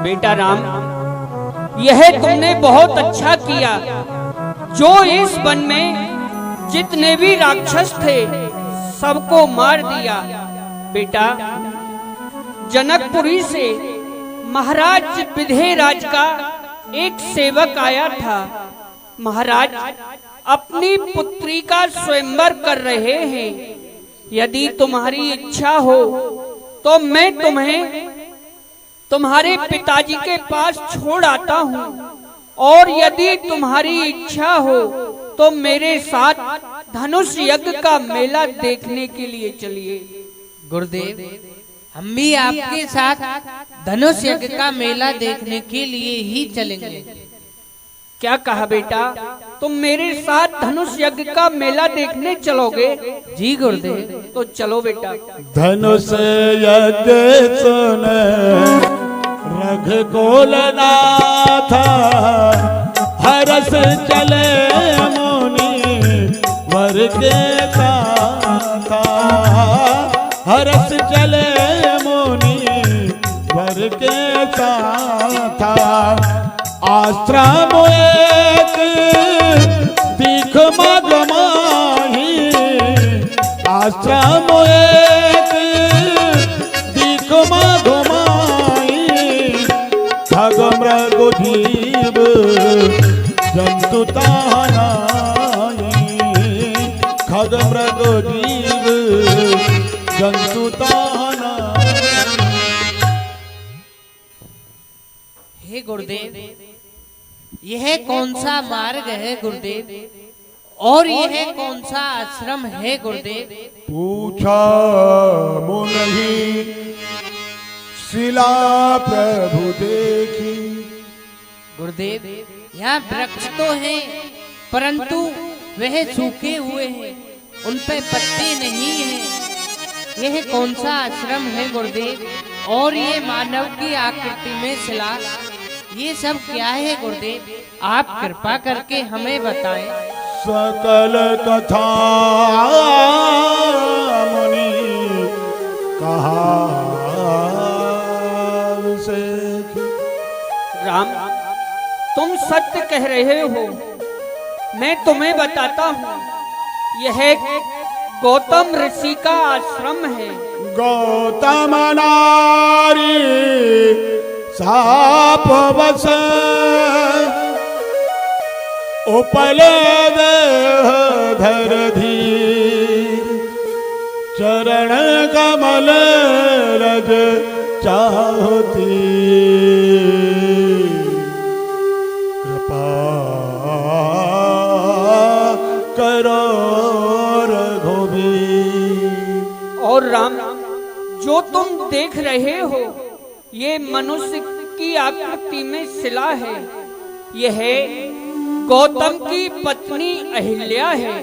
बेटा राम, यह तुमने बहुत अच्छा किया जो इस वन में जितने भी राक्षस थे सबको मार दिया। बेटा, जनकपुरी से महाराज विधेयराज का एक सेवक आया था। महाराज अपनी पुत्री का स्वयंवर कर रहे हैं। यदि तुम्हारी इच्छा हो तो मैं तुम्हें तुम्हारे पिताजी के पास छोड़ आता हूँ, और यदि तुम्हारी इच्छा हो तो मेरे साथ धनुष यज्ञ का मेला देखने के लिए चलिए। गुरुदेव, हम भी आपके साथ धनुष यज्ञ का मेला देखने के लिए ही चलेंगे। क्या कहा बेटा, तुम मेरे साथ धनुष यज्ञ का मेला देखने चलोगे? जी गुरुदेव। तो चलो बेटा। धनुष यज्ञ सुन रघुकुल नाथ, हरस चले मुनि वर के साथ। हरस चले मुनि वर के साथ। आश्रम एक दिख मग माही। आश्रम एक दिख मग माही। ठग मृग जीव जंतु तानाई। खग मृग जीव जंतु तानाई। हे गुरुदेव, यह कौन सा मार्ग है गुरुदेव, और यह कौन सा आश्रम है गुरुदेव? पूछा मुनि शिला प्रभु देखी। गुरुदेव, यहाँ वृक्ष तो हैं परंतु वह सूखे हुए हैं, उन पे पत्ते नहीं हैं। यह कौन सा आश्रम है गुरुदेव, और ये मानव की आकृति में शिला, ये सब क्या है गुरुदेव? आप कृपा करके हमें बताएं। सकल कथा मुनि कहा से। राम, तुम सत्य कह रहे हो। मैं तुम्हें बताता हूँ, यह गौतम ऋषि का आश्रम है। गौतम नारी साप बस उपल धर धीर। चरण कमल रज चाहती। कृपा करो रघुवीर। और राम, जो तुम देख रहे हो ये मनुष्य की आकृति में शिला है। यह गौतम की पत्नी अहिल्या है।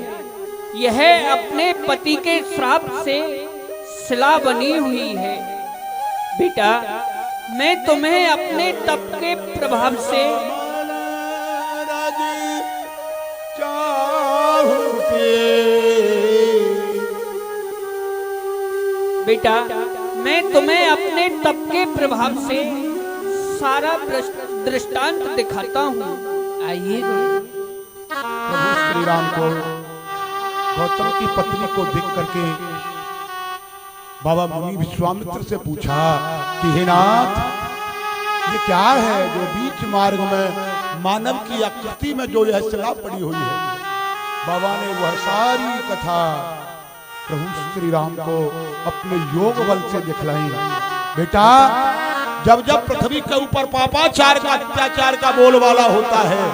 यह अपने पति के श्राप से शिला बनी हुई है। बेटा, मैं तुम्हें अपने तप के प्रभाव से बेटा, मैं तुम्हें अपने तप के प्रभाव से सारा दृष्टांत दिखाता हूँ। आइए। प्रभु श्री राम को गौतम की पत्नी को देख करके बाबा मुनि विश्वामित्र से पूछा कि हे नाथ, ये क्या है जो बीच मार्ग में मानव की आकृति में जो यह शिला पड़ी हुई है? बाबा ने वह सारी कथा प्रभु श्री राम को अपने योग बल से दिखलाई। बेटा, जब जब पृथ्वी के ऊपर पापाचार का, अत्याचार का बोलबाला होता है,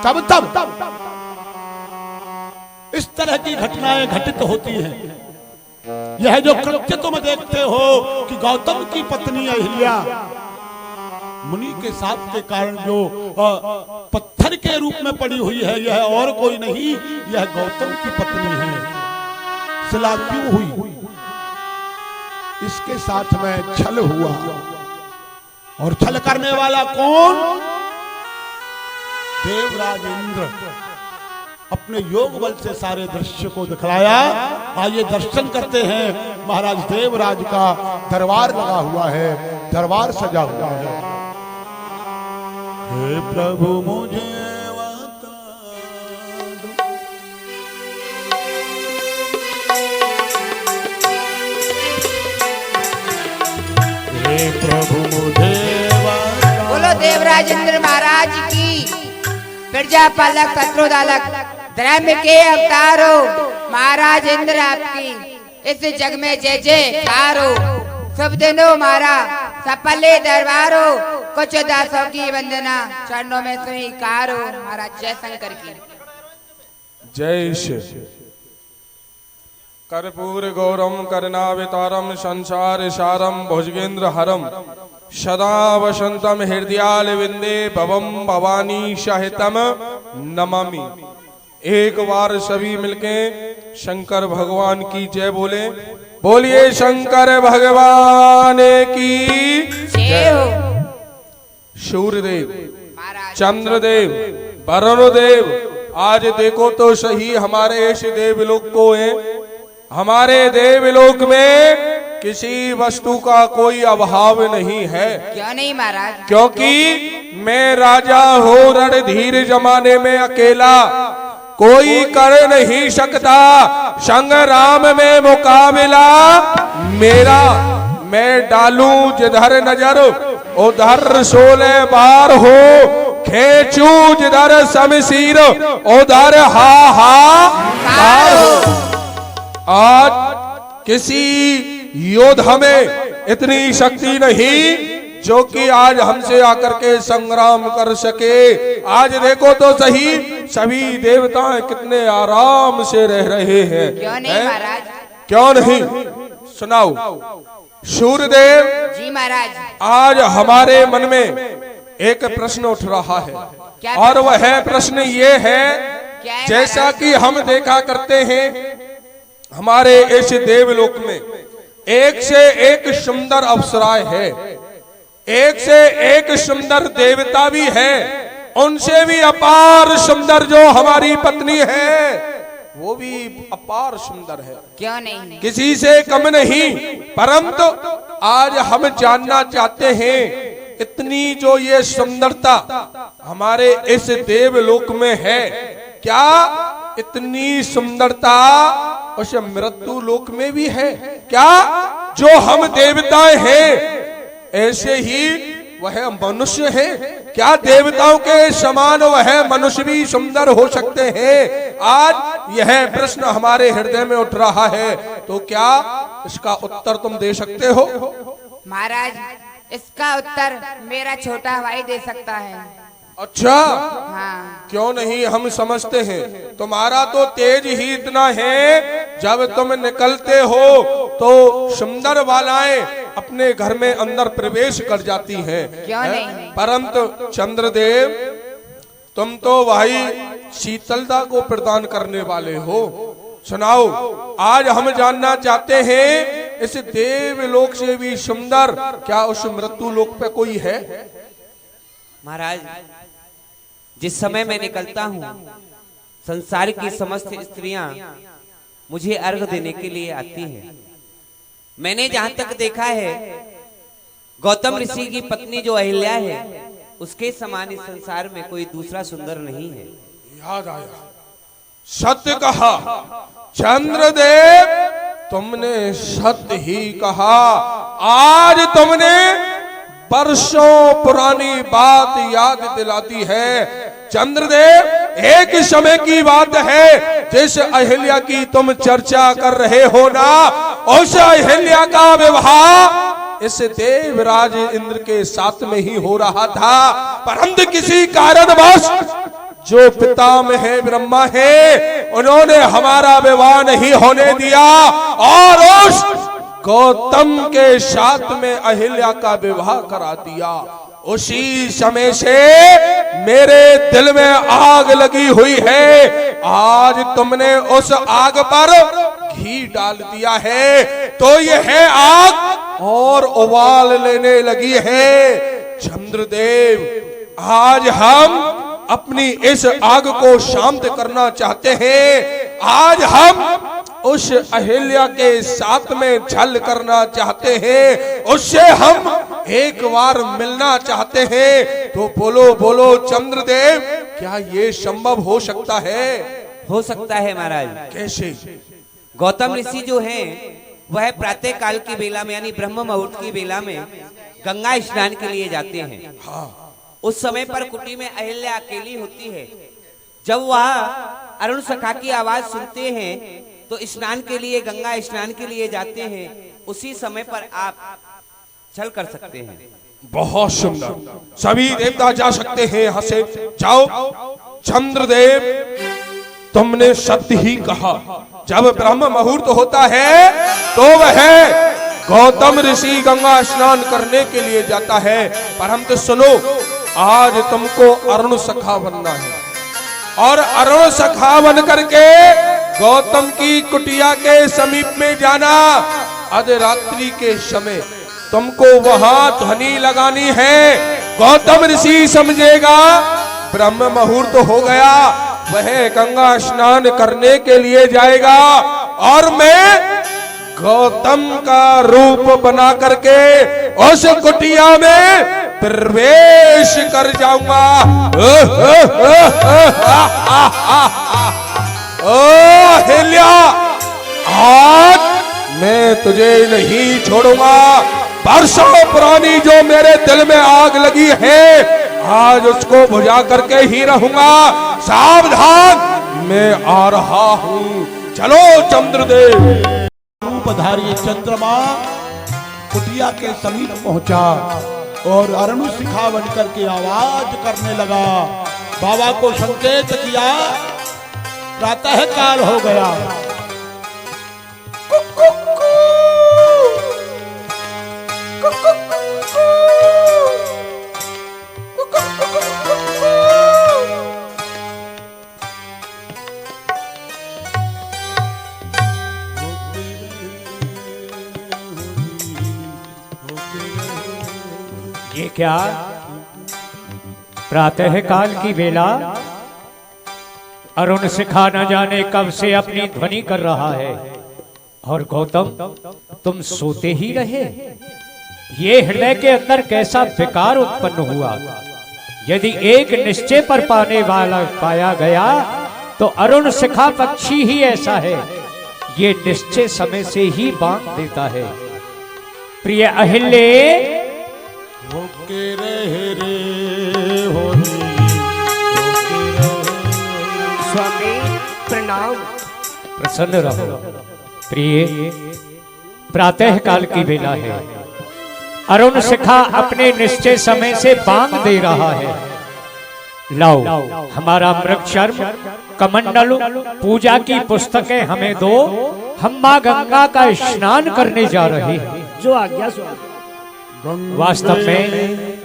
तब तब इस तरह की घटनाएं घटित होती हैं। यह जो कृत्य तुम देखते हो कि गौतम की पत्नी अहिल्या मुनि के साथ के कारण जो पत्थर के रूप में पड़ी हुई है, यह और कोई नहीं, यह गौतम की पत्नी है। शिला क्यों हुई? इसके साथ में छल हुआ, और छल करने वाला कौन? देवराज इंद्र अपने योग बल से सारे दृश्य को दिखलाया। आइए दर्शन करते हैं। महाराज देवराज का दरबार लगा हुआ है, दरबार सजा हुआ है। हे प्रभु मुझे बता दो। हे प्रभु मुझे बता दो। बोलो देवराज इंद्र महाराज की। प्रजापालक शत्रुदालक धर्म के अवतारो महाराज इंद्र आपकी इस जग में जय जयकार हो। शुभ दिनों मारा सफले दरबारो कुछ दासों की वंदना चरणों में स्वीकार हो। महाराज जय शंकर की। जय शिव। कर्पूर गौरम कर्णावतारम संसार सारम भुजगेंद्र हरम सदा वसंतम हृदयाल विंदे भवम भवानी सहितम नमामि। एक बार सभी मिलके शंकर भगवान की जय बोले। बोलिए शंकर भगवान की जय हो। सूर्यदेव, महाराज चंद्रदेव, वरुणदेव, आज देखो तो सही हमारे इस देवलोक को है। हमारे देवलोक में किसी वस्तु का कोई अभाव नहीं है। क्यों नहीं महाराज? क्योंकि मैं राजा हूँ रणधीर जमाने में अकेला, कोई कर नहीं सकता संग्राम में मुकाबला मेरा। मैं डालूं जिधर नजर उधर 16 बार हो, खेचू जिधर शमशीर उधर हाहाकार हो। आज किसी योद्धा में इतनी शक्ति नहीं जो कि आज हमसे आकर के संग्राम कर सके। आज देखो तो सही सभी देवताएं कितने आराम से रह रहे हैं। क्यों नहीं महाराज? क्यों नहीं? सुनाओ। सूर्यदेव जी महाराज। आज हमारे मन में एक प्रश्न उठ रहा है क्या और वह प्रश्न ये है, क्या है जैसा महाराज? कि हम देखा करते हैं हमारे इस देवलोक में एक से एक सुंदर अप्सराएं है, एक से एक सुंदर देवता भी है, उनसे भी अपार सुंदर जो हमारी पत्नी है वो भी अपार सुंदर है। क्यों नहीं? किसी से कम नहीं। परंतु आज हम जानना चाहते हैं इतनी जो ये सुंदरता हमारे इस देवलोक में है, क्या इतनी सुंदरता उस मृत्यु लोक में भी है? क्या जो हम देवताएं हैं ऐसे ही वह मनुष्य है? क्या देवताओं के समान वह मनुष्य भी सुंदर हो सकते हैं? आज यह प्रश्न हमारे हृदय में उठ रहा है, तो क्या इसका उत्तर तुम दे सकते हो? महाराज इसका उत्तर मेरा छोटा भाई दे सकता है। अच्छा, हाँ। क्यों नहीं, हम समझते हैं। तुम्हारा तो तेज ही इतना है, जब तुम निकलते हो तो सुंदर बालाएं अपने घर में अंदर प्रवेश कर जाती हैं। क्यों नहीं? परंतु चंद्रदेव तुम तो भाई शीतलता को प्रदान करने वाले हो। सुनाओ, आज हम जानना चाहते हैं इस देवलोक से भी सुंदर क्या उस मृत्यु लोक पे कोई है? महाराज, जिस समय मैं निकलता हूँ संसार की समस्त स्त्रियां मुझे अर्घ देने के लिए आती हैं। मैंने जहां तक देखा है गौतम ऋषि की पत्नी जो अहिल्या है उसके समान इस संसार में कोई दूसरा सुंदर नहीं है। याद आया, सत्य कहा चंद्रदेव, तुमने सत्य ही कहा। आज तुमने वर्षों पुरानी बात याद दिलाती है। चंद्रदेव, एक समय की बात है जिस अहिल्या की तुम चर्चा कर रहे हो ना, उस अहिल्या का विवाह इस देवराज इंद्र के साथ में ही हो रहा था। परंतु किसी कारणवश जो पितामह है ब्रह्मा है, उन्होंने हमारा विवाह नहीं होने दिया और उस गौतम के साथ में अहिल्या का विवाह करा दिया। उसी समय से मेरे दिल में आग लगी हुई है। आज तुमने उस आग पर घी डाल दिया है तो यह आग और उबाल लेने लगी है। चंद्रदेव, आज हम अपनी इस आग को शांत करना चाहते हैं। आज हम उस अहिल्या के साथ में छल करना चाहते हैं, उससे हम एक बार मिलना चाहते हैं। तो बोलो बोलो चंद्रदेव, क्या ये संभव हो सकता है? हो सकता है महाराज। कैसे? गौतम ऋषि जो हैं वह प्रातः काल की बेला में यानी ब्रह्म मुहूर्त की बेला में गंगा स्नान के लिए जाते हैं। हाँ, उस समय पर कुटी में अहिल्या अकेली होती है। जब वह अरुण सखा की आवाज सुनते हैं तो स्नान के लिए गंगा स्नान के लिए जाते हैं। उसी समय पर आप छल कर सकते हैं। बहुत सुंदर। सभी देवता जा सकते हैं यहाँ से। जाओ चंद्रदेव, तुमने सत्य ही कहा। जब ब्रह्म मुहूर्त होता है तो वह गौतम ऋषि गंगा स्नान करने के लिए जाता है। परंतु सुनो, आज तुमको अरुण सखा बनना है और अरुण सखा बन करके गौतम की कुटिया के समीप में जाना। अर्धरात्रि के समय तुमको वहां ध्वनि लगानी है। गौतम ऋषि समझेगा ब्रह्म मुहूर्त हो गया, वह गंगा स्नान करने के लिए जाएगा और मैं गौतम का रूप बना करके उस कुटिया में प्रवेश कर जाऊंगा। ओ अहिल्या, आज मैं तुझे नहीं छोड़ूंगा। वर्षों पुरानी जो मेरे दिल में आग लगी है, आज उसको बुझा करके ही रहूंगा। सावधान, मैं आ रहा हूं। चलो चंद्रदेव। रूपधारी चंद्रमा कुटिया के समीप पहुंचा और अरुण शिखा बनकर के आवाज करने लगा। बाबा को संकेत किया, प्रातः काल हो गया। ये क्या प्रातः काल की बेला? अरुण शिखा न जाने कब से अपनी ध्वनि कर रहा है और गौतम तुम सोते ही रहे। ये हृदय के अंदर कैसा विकार उत्पन्न हुआ? यदि एक निश्चय पर पाने वाला पाया गया तो अरुण शिखा पक्षी ही ऐसा है, ये निश्चय समय से ही बांध देता है। प्रिय अहिल्ये, होके रहे रे होनी, स्वामी प्रणाम। प्रसन्न रहो। प्रिय, प्रातः काल की बेला है। अरुण शिखा अपने निश्चय समय से बांध दे रहा है। लाओ हमारा मृगचर्म, कमंडल, पूजा की पुस्तकें हमें दो। हम मां गंगा का स्नान करने जा रहे हैं। जो आज्ञा स्वामी। वास्तव में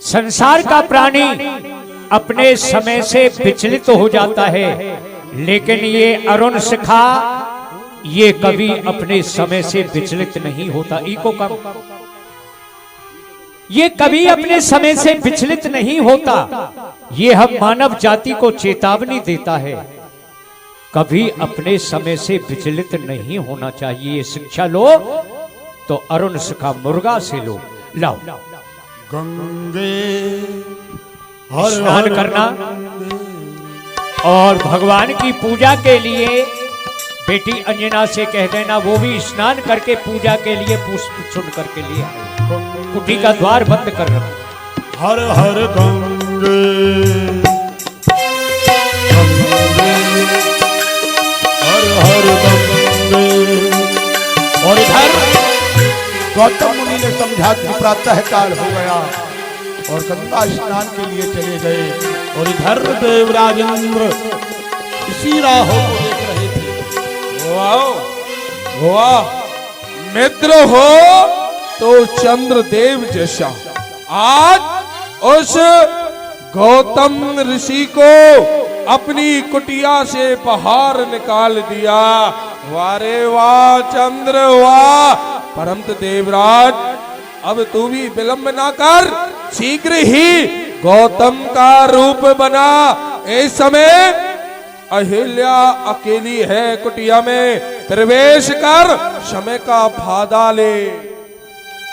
संसार का प्राणी अपने समय से विचलित हो जाता है, लेकिन ये अरुण शिखा ये कभी अपने समय से विचलित नहीं होता। इको कम, ये कभी अपने समय से विचलित नहीं होता। ये हम मानव जाति को चेतावनी देता है, कभी अपने समय से विचलित नहीं होना चाहिए। ये शिक्षा लो तो अरुण शिखा मुर्गा से लो। लाओ गंगे स्नान करना और भगवान की पूजा के लिए बेटी अंजना से कह देना वो भी स्नान करके पूजा के लिए पुष्प चुन करके लिए आए। कुटी का द्वार बंद कर रखो। हर हर गंगे, हर हर गंगे। और इधर गौतम मुनि ने समझा कि प्रातः काल हो गया और गंगा स्नान के लिए चले गए। और इधर देवराज इंद्र इसी राहों को देख रहे थे। वाह वाह, मित्र हो तो चंद्रदेव जैसा। आज उस गौतम ऋषि को अपनी कुटिया से बाहर निकाल दिया। वारे वाह चंद्र वाह। परंतु देवराज, अब तू भी विलंब ना कर, शीघ्र ही गौतम का रूप बना। इस समय अहिल्या अकेली है कुटिया में, प्रवेश कर समय का फायदा ले।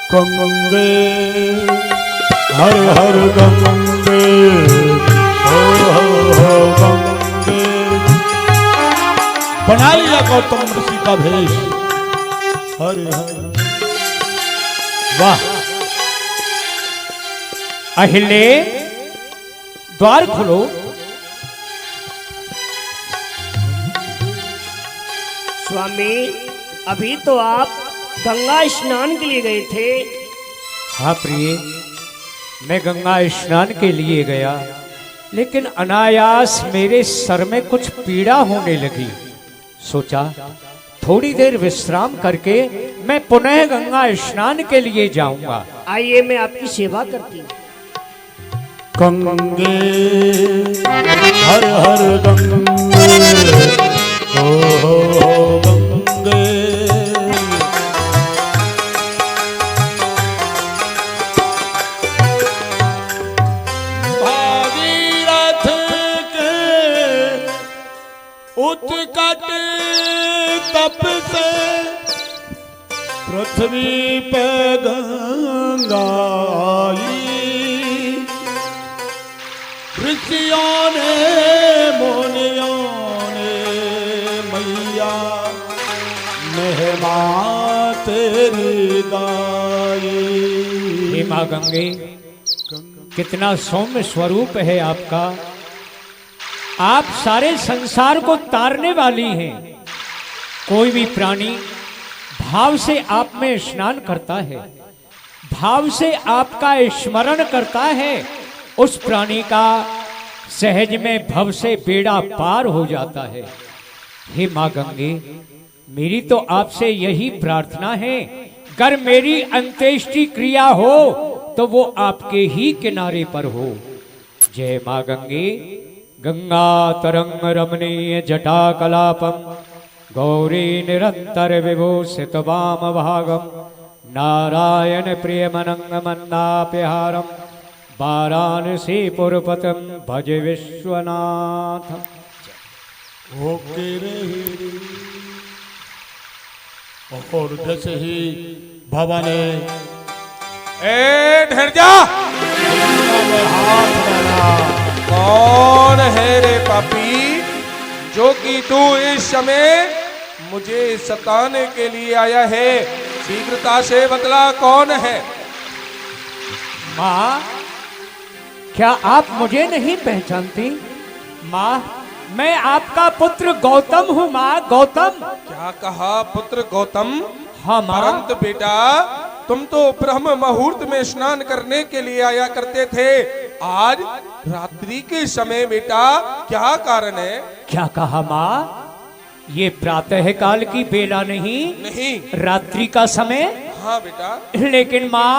गंगे हर हर गंगे हो गंगे। बना लिया गौतम ऋषि का भेष। हर हर वाह अहिल्ये, द्वार खोलो। स्वामी, अभी तो आप गंगा स्नान के लिए गए थे। हाँ प्रिय, मैं गंगा स्नान के लिए गया, लेकिन अनायास मेरे सर में कुछ पीड़ा होने लगी। सोचा थोड़ी देर विश्राम करके मैं पुनः गंगा स्नान के लिए जाऊंगा। आइए, मैं आपकी सेवा करती हूँ। गंगे हर हर गंगे हो गंगे। भागीरथ के उत्कट तप से पृथ्वी पे गंगा आई। ऋषियों ने मुनियों ने मैया महिमा तेरी गाई। हे माँ गंगे, कितना सौम्य स्वरूप है आपका। आप सारे संसार को तारने वाली हैं। कोई भी प्राणी भाव से आप में स्नान करता है, भाव से आपका स्मरण करता है, उस प्राणी का सहज में भव से बेड़ा पार हो जाता है। हे माँ गंगे, मेरी तो आपसे यही प्रार्थना है, अगर मेरी अंत्येष्टि क्रिया हो तो वो आपके ही किनारे पर हो। जय माँ गंगे। गंगा तरंग रमणीय जटा कलापम गौरी निरंतर विभूषित वाम भागम नारायण प्रिय मनंग मंदाप्यहारम वाराणसी पुरपतम भज विश्वनाथ। होके रही और जैसे ही भवन ए ठहर जा। हाथ डाला। कौन है रे पापी, जो कि तू इस समय मुझे सताने के लिए आया है? शीघ्रता से बतला कौन है? माँ, क्या आप मुझे नहीं पहचानती? माँ, मैं आपका पुत्र गौतम हूँ। माँ गौतम। क्या कहा पुत्र गौतम? हाँ माँ। परंतु बेटा, तुम तो ब्रह्म मुहूर्त में स्नान करने के लिए आया करते थे, आज रात्रि के समय बेटा क्या कारण है? क्या कहा माँ? ये प्रातः काल की बेला नहीं, रात्रि का समय। हाँ बेटा। लेकिन माँ,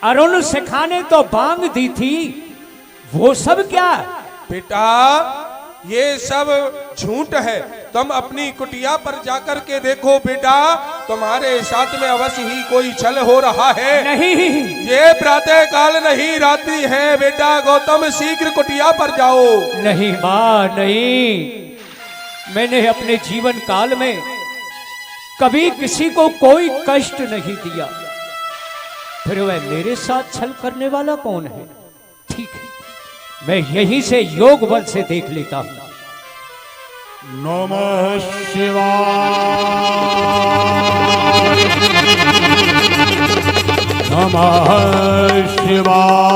अरुण शिखा ने तो बांग दी थी, वो सब क्या? बेटा, ये सब झूठ है। तुम अपनी कुटिया पर जाकर के देखो बेटा, तुम्हारे साथ में अवश्य ही कोई छल हो रहा है। नहीं, ये प्रातः काल नहीं, रात्रि है बेटा। गौतम, शीघ्र कुटिया पर जाओ। नहीं माँ, नहीं। मैंने अपने जीवन काल में कभी किसी को कोई कष्ट नहीं दिया, फिर वह मेरे साथ छल करने वाला कौन है? ठीक है, मैं यहीं से योग बल से देख लेता हूं। नमः शिवाय नमः शिवाय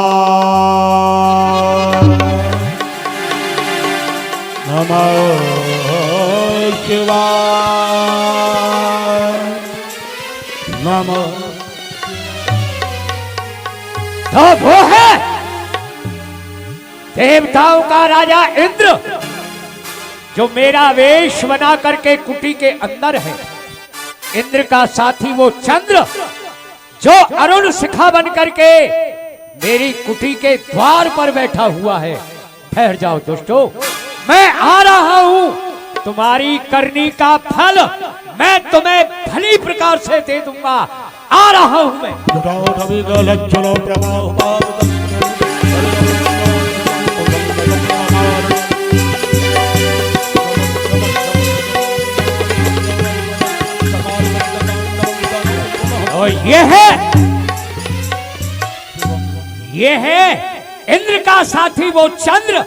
नमः शिवाय नमः। तो वो है देवताओं का राजा इंद्र, जो मेरा वेश बना करके कुटी के अंदर है। इंद्र का साथी वो चंद्र, जो अरुण शिखा बन करके मेरी कुटी के द्वार पर बैठा हुआ है। ठहर जाओ दोस्तों, मैं आ रहा हूं। तुम्हारी करनी का फल मैं तुम्हें भली प्रकार से दे दूंगा। आ रहा हूं मैं। और ये है इंद्र का साथी वो चंद्र।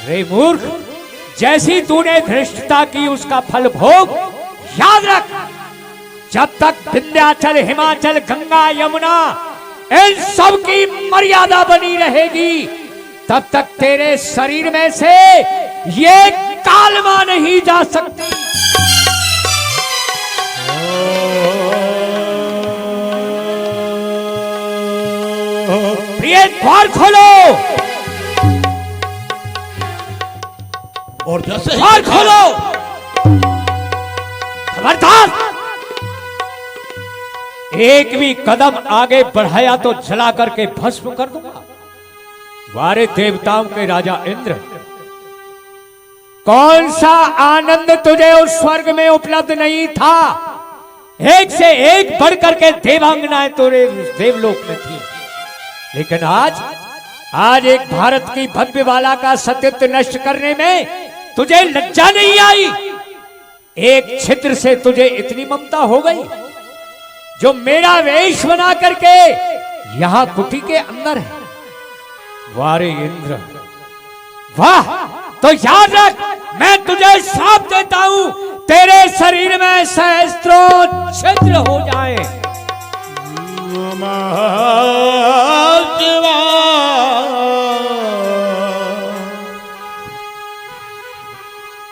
रे मूर्ख, जैसी तूने धृष्टता की उसका फल भोग। याद रख, जब तक विंध्याचल, हिमाचल, गंगा, यमुना इन सब की मर्यादा बनी रहेगी, तब तक तेरे शरीर में से ये कालमा नहीं जा सकती। प्रिय, द्वार खोलो और जैसे द्वार खोलो। खबरदार, एक भी कदम आगे बढ़ाया तो जला करके भस्म कर दूंगा। वारे देवताओं के राजा इंद्र, कौन सा आनंद तुझे उस स्वर्ग में उपलब्ध नहीं था? एक से एक बढ़ करके देवांगनाएं तेरे देवलोक में थी, लेकिन आज एक भारत की भव्यमाला का सतीत्व नष्ट करने में तुझे लज्जा नहीं आई? एक छिद्र से तुझे इतनी ममता हो गई जो मेरा वेश बना करके यहां कुटी के अंदर है। वारे इंद्र, वाह! तो याद रख, मैं तुझे श्राप देता हूं, तेरे शरीर में सहस्त्रों छिद्र हो जाए।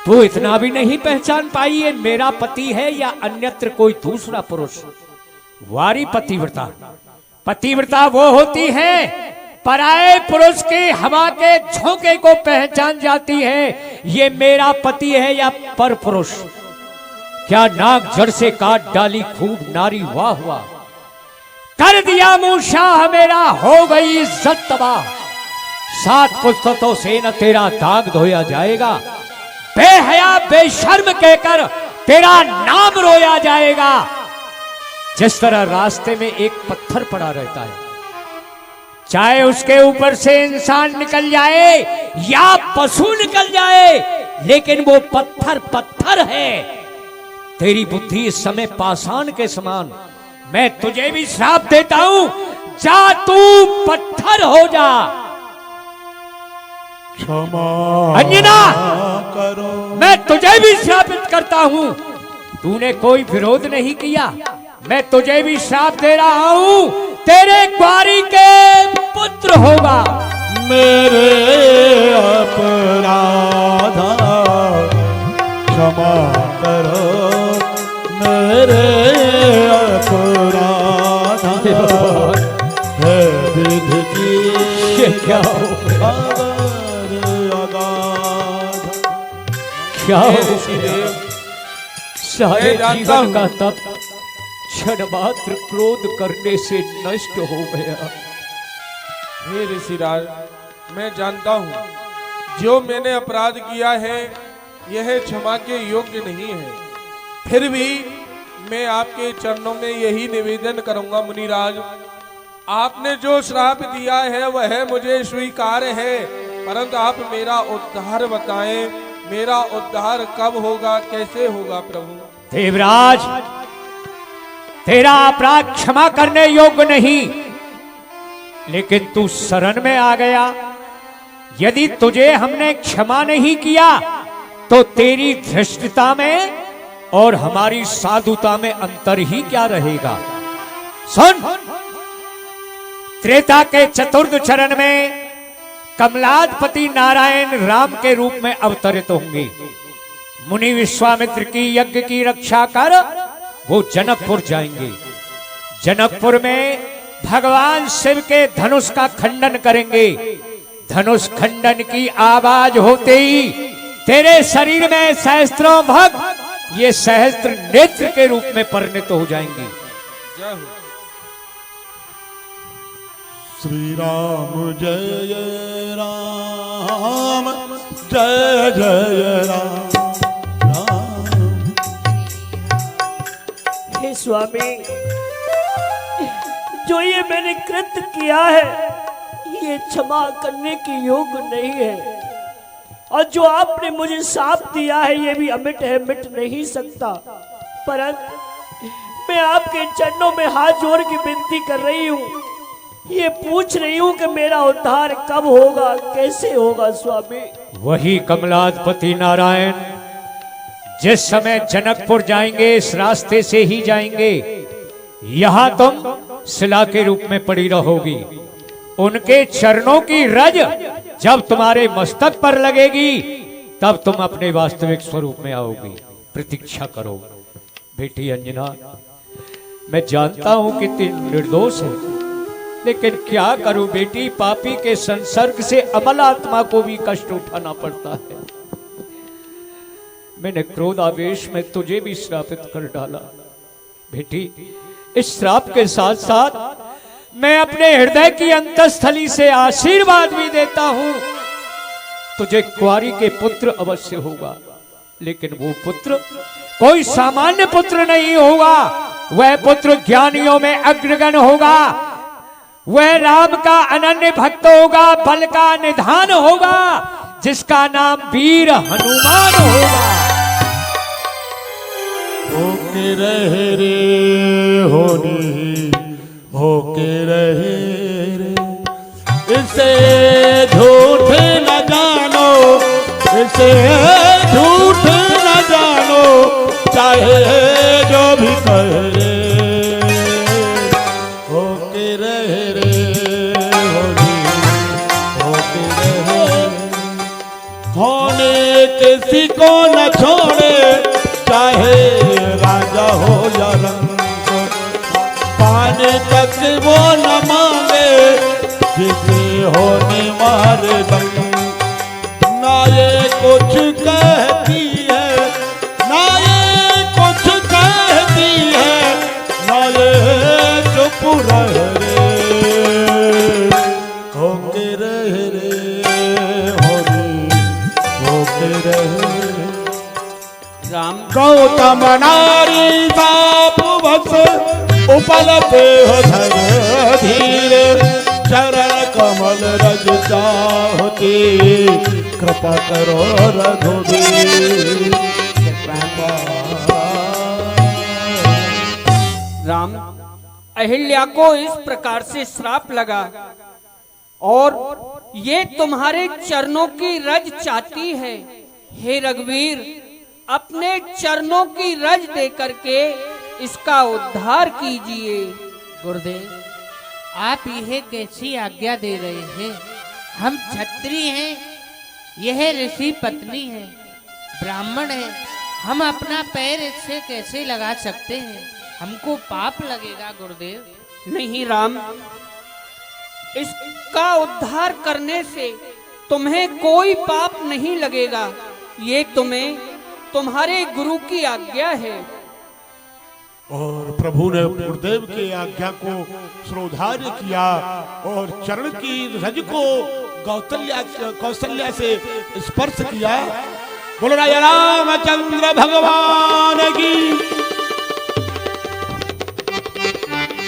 तू इतना भी नहीं पहचान पाई ये मेरा पति है या अन्यत्र कोई दूसरा पुरुष? वारी पतिव्रता, पतिव्रता वो होती है पराये पुरुष के हवा के झोंके को पहचान जाती है ये मेरा पति है या पर पुरुष। क्या नाक जड़ से काट डाली खूब नारी, वाह वाह! कर दिया मूशाह मेरा, हो गई इज्जत तबाह। 7 पुस्तकों से न तेरा दाग धोया जाएगा, बेहया बेशर्म कहकर तेरा नाम रोया जाएगा। जिस तरह रास्ते में एक पत्थर पड़ा रहता है, चाहे उसके ऊपर से इंसान निकल जाए या पशु निकल जाए, लेकिन वो पत्थर पत्थर है। तेरी बुद्धि इस समय पाषाण के समान। मैं तुझे भी श्राप देता हूं, जा तू पत्थर हो जा। क्षमा अंजना, करो। मैं तुझे भी श्रापित करता हूं। तूने कोई विरोध नहीं किया, मैं तुझे भी श्राप दे रहा हूं, तेरे कुंवारी के पुत्र होगा। मेरे अपराध क्षमा करो, मेरे अपराध है विधि की क्या सारे जीवन का तप क्षण मात्र क्रोध करने से नष्ट हो गया। हे ऋषिराज, मैं जानता हूँ जो मैंने अपराध किया है यह क्षमा के योग्य नहीं है, फिर भी मैं आपके चरणों में यही निवेदन करूंगा मुनिराज, आपने जो श्राप दिया है वह मुझे स्वीकार है, परंतु आप मेरा उद्धार बताएं, मेरा उद्धार कब होगा, कैसे होगा प्रभु? देवराज, तेरा अपराध क्षमा करने योग्य नहीं, लेकिन तू शरण में आ गया। यदि तुझे हमने क्षमा नहीं किया तो तेरी धृष्टता में और हमारी साधुता में अंतर ही क्या रहेगा? सुन, त्रेता के चतुर्थ चरण में कमलाधिपति नारायण राम के रूप में अवतरित होंगे। मुनि विश्वामित्र की यज्ञ की रक्षा कर वो जनकपुर जाएंगे। जनकपुर में भगवान शिव के धनुष का खंडन करेंगे। धनुष खंडन की आवाज होते ही तेरे शरीर में सहस्त्रों भग ये सहस्त्र नेत्र के रूप में परिणत हो जाएंगे। जय हो। श्री राम जय राम, जय जय राम, राम। हे स्वामी, जो ये मैंने कृत्य किया है ये क्षमा करने की योग्य नहीं है, और जो आपने मुझे शाप दिया है ये भी अमिट है, मिट नहीं सकता। परंतु मैं आपके चरणों में हाथ जोड़ के विनती कर रही हूँ, ये पूछ रही हूँ कि मेरा उद्धार कब होगा, कैसे होगा स्वामी। वही कमलाधिपति नारायण जिस समय जनकपुर जाएंगे इस रास्ते से ही जाएंगे। यहां तुम शिला के रूप में पड़ी रहोगी। उनके चरणों की रज जब तुम्हारे मस्तक पर लगेगी तब तुम अपने वास्तविक स्वरूप में आओगी। प्रतीक्षा करो बेटी अंजना। मैं जानता हूं कि तुम निर्दोष हो, लेकिन क्या करूं बेटी, पापी के संसर्ग से अमल आत्मा को भी कष्ट उठाना पड़ता है। मैंने क्रोध आवेश में तुझे भी श्रापित कर डाला बेटी। इस श्राप के साथ साथ मैं अपने हृदय की अंतस्थली से आशीर्वाद भी देता हूं। तुझे कुंवारी के पुत्र अवश्य होगा, लेकिन वो पुत्र कोई सामान्य पुत्र नहीं होगा। वह पुत्र ज्ञानियों में अग्रगण होगा। वह राम का अनन्य भक्त होगा, बल का निधान होगा, जिसका नाम वीर हनुमान होगा। होके रहे रे होनी, होके रहे रे, इसे झूठ न जानो, इसे झूठ न जानो, चाहे जो भी करे। होके रहे रे होनी, होके रहे, होने किसी को न छोड़े, चाहे राजा हो या रंग, पानी तक वो न मांगे, जिसे होने मार दम। ना ये कुछ कहती है, ना ये कुछ कहती है, ना ये चुप रहे रे। होके रहे रे होनी, होके रहे। राम गौतम नारी साप वस, उपलते हो धर धीरे, चरण कमल रज चाहती, कृपा करो रघुवीर। राम अहिल्या को इस प्रकार से श्राप लगा और ये तुम्हारे चरणों की रज चाहती है। हे रघुवीर, अपने चरणों की रज दे करके इसका उद्धार कीजिए। गुरुदेव, आप यह कैसी आज्ञा दे रहे हैं? हम क्षत्रिय हैं, यह ऋषि पत्नी है, ब्राह्मण है, हम अपना पैर इससे कैसे लगा सकते हैं? हमको पाप लगेगा गुरुदेव। नहीं राम, इसका उद्धार करने से तुम्हें कोई पाप नहीं लगेगा। ये तुम्हें तुम्हारे गुरु की आज्ञा है। और प्रभु ने गुरुदेव की आज्ञा को श्रोधार्य किया और चरण की रज को कौशल्या से स्पर्श किया। बोलो राजा रामचंद्र भगवान की।